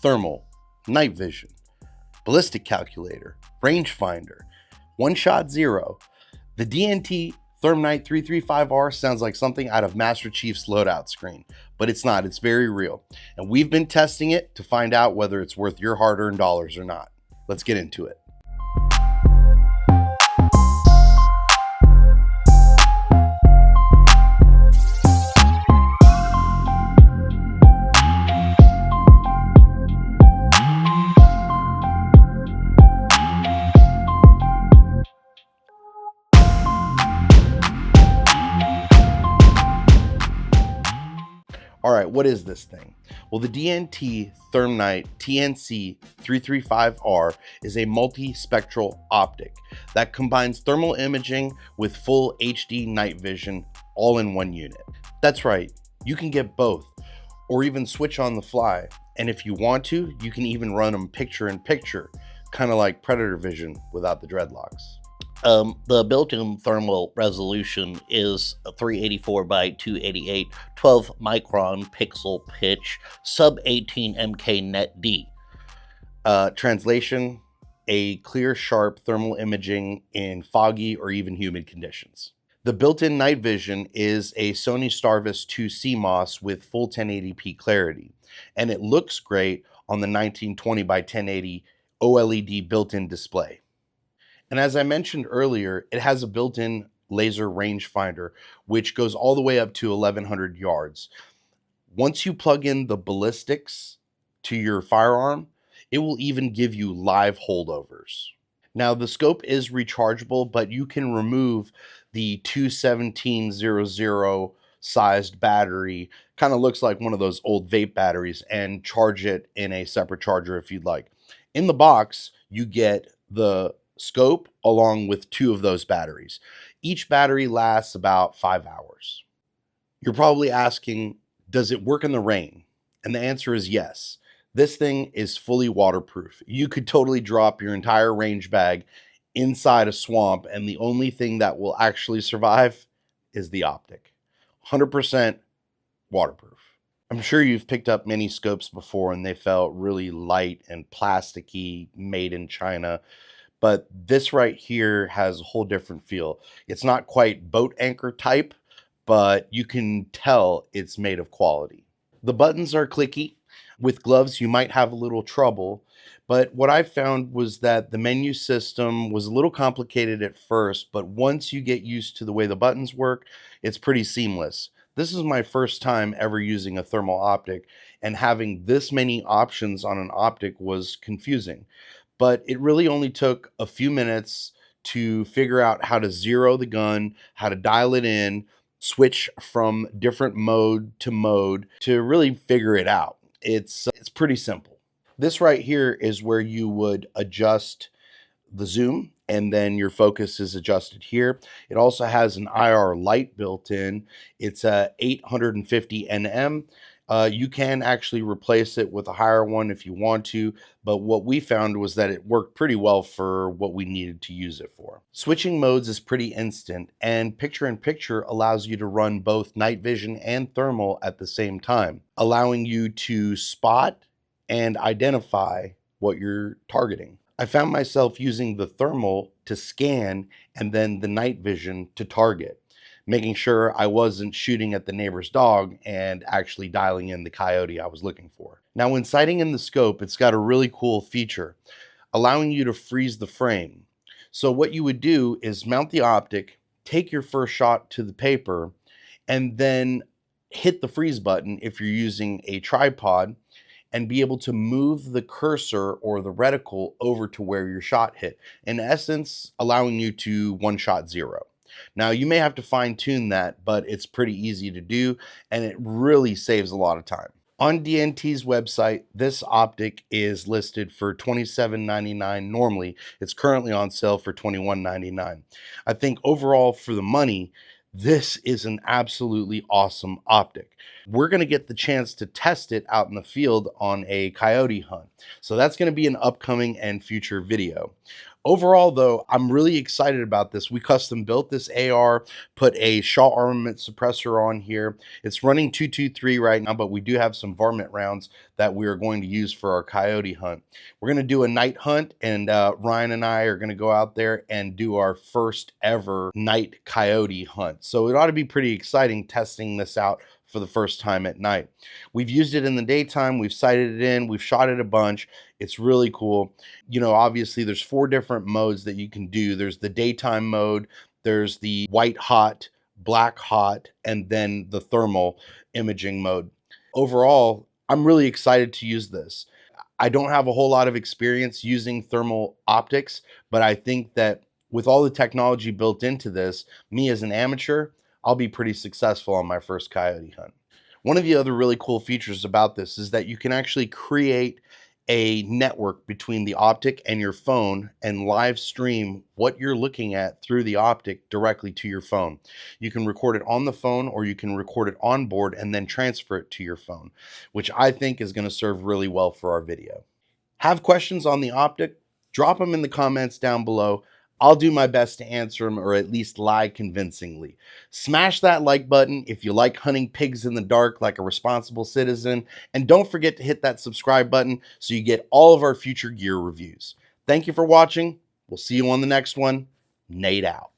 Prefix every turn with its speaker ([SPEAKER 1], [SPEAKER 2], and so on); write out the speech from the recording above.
[SPEAKER 1] thermal, night vision, ballistic calculator, rangefinder, one-shot zero. The DNT Thermnight 335R sounds like something out of Master Chief's loadout screen, but it's not. It's very real. And we've been testing it to find out whether it's worth your hard-earned dollars or not. Let's get into it. All right, what is this thing? Well, the DNT Thermnight TNC 335R is a multispectral optic that combines thermal imaging with full HD night vision all in one unit. That's right, you can get both or even switch on the fly. And if you want to, you can even run them picture in picture, kind of like Predator vision without the dreadlocks.
[SPEAKER 2] The built-in thermal resolution is 384 by 288, 12 micron pixel pitch, sub 18 MK net D.
[SPEAKER 1] Translation, a clear, sharp thermal imaging in foggy or even humid conditions. The built-in night vision is a Sony Starvis 2 CMOS with full 1080p clarity, and it looks great on the 1920 by 1080 OLED built-in display. And as I mentioned earlier, it has a built-in laser rangefinder, which goes all the way up to 1100 yards. Once you plug in the ballistics to your firearm, it will even give you live holdovers. Now, the scope is rechargeable, but you can remove the 21700 sized battery, kind of looks like one of those old vape batteries, and charge it in a separate charger if you'd like. In the box, you get the scope along with 2 of those batteries. Each battery lasts about 5 hours. You're probably asking, does it work in the rain? And the answer is yes. This thing is fully waterproof. You could totally drop your entire range bag inside a swamp, and the only thing that will actually survive is the optic. 100% waterproof. I'm sure you've picked up many scopes before and they felt really light and plasticky, made in China. But this right here has a whole different feel. It's not quite boat anchor type, but you can tell it's made of quality. The buttons are clicky. With gloves, you might have a little trouble. But what I found was that the menu system was a little complicated at first, but once you get used to the way the buttons work, it's pretty seamless. This is my first time ever using a thermal optic, and having this many options on an optic was confusing. But it really only took a few minutes to figure out how to zero the gun, how to dial it in, switch from different mode to really figure it out. It's pretty simple. This right here is where you would adjust the zoom, and then your focus is adjusted here. It also has an IR light built in. It's a 850 nm. You can actually replace it with a higher one if you want to, but what we found was that it worked pretty well for what we needed to use it for. Switching modes is pretty instant, and picture-in-picture allows you to run both night vision and thermal at the same time, allowing you to spot and identify what you're targeting. I found myself using the thermal to scan and then the night vision to target, making sure I wasn't shooting at the neighbor's dog and actually dialing in the coyote I was looking for. Now, when sighting in the scope, it's got a really cool feature, allowing you to freeze the frame. So what you would do is mount the optic, take your first shot to the paper, and then hit the freeze button if you're using a tripod, and be able to move the cursor or the reticle over to where your shot hit. In essence, allowing you to one-shot zero. Now, you may have to fine-tune that, but it's pretty easy to do, and it really saves a lot of time. On DNT's website, this optic is listed for $27.99 normally. It's currently on sale for $21.99. I think overall, for the money, this is an absolutely awesome optic. We're going to get the chance to test it out in the field on a coyote hunt. So that's going to be an upcoming and future video. Overall, though, I'm really excited about this. We custom built this AR, put a shot armament suppressor on here. It's running 223 right now, but we do have some varmint rounds that we are going to use for our coyote hunt. We're going to do a night hunt, and Ryan and I are going to go out there and do our first ever night coyote hunt. So it ought to be pretty exciting testing this out for the first time at night. We've used it in the daytime, we've sighted it in, we've shot it a bunch. It's really cool. You know, obviously there's 4 different modes that you can do. There's the daytime mode, there's the white hot, black hot, and then the thermal imaging mode. Overall, I'm really excited to use this. I don't have a whole lot of experience using thermal optics, but I think that with all the technology built into this, me as an amateur, I'll be pretty successful on my first coyote hunt. One of the other really cool features about this is that you can actually create a network between the optic and your phone and live stream what you're looking at through the optic directly to your phone. You can record it on the phone or you can record it on board and then transfer it to your phone, which I think is going to serve really well for our video. Have questions on the optic? Drop them in the comments down below. I'll do my best to answer them, or at least lie convincingly. Smash that like button if you like hunting pigs in the dark like a responsible citizen, and don't forget to hit that subscribe button so you get all of our future gear reviews. Thank you for watching. We'll see you on the next one. Nate out.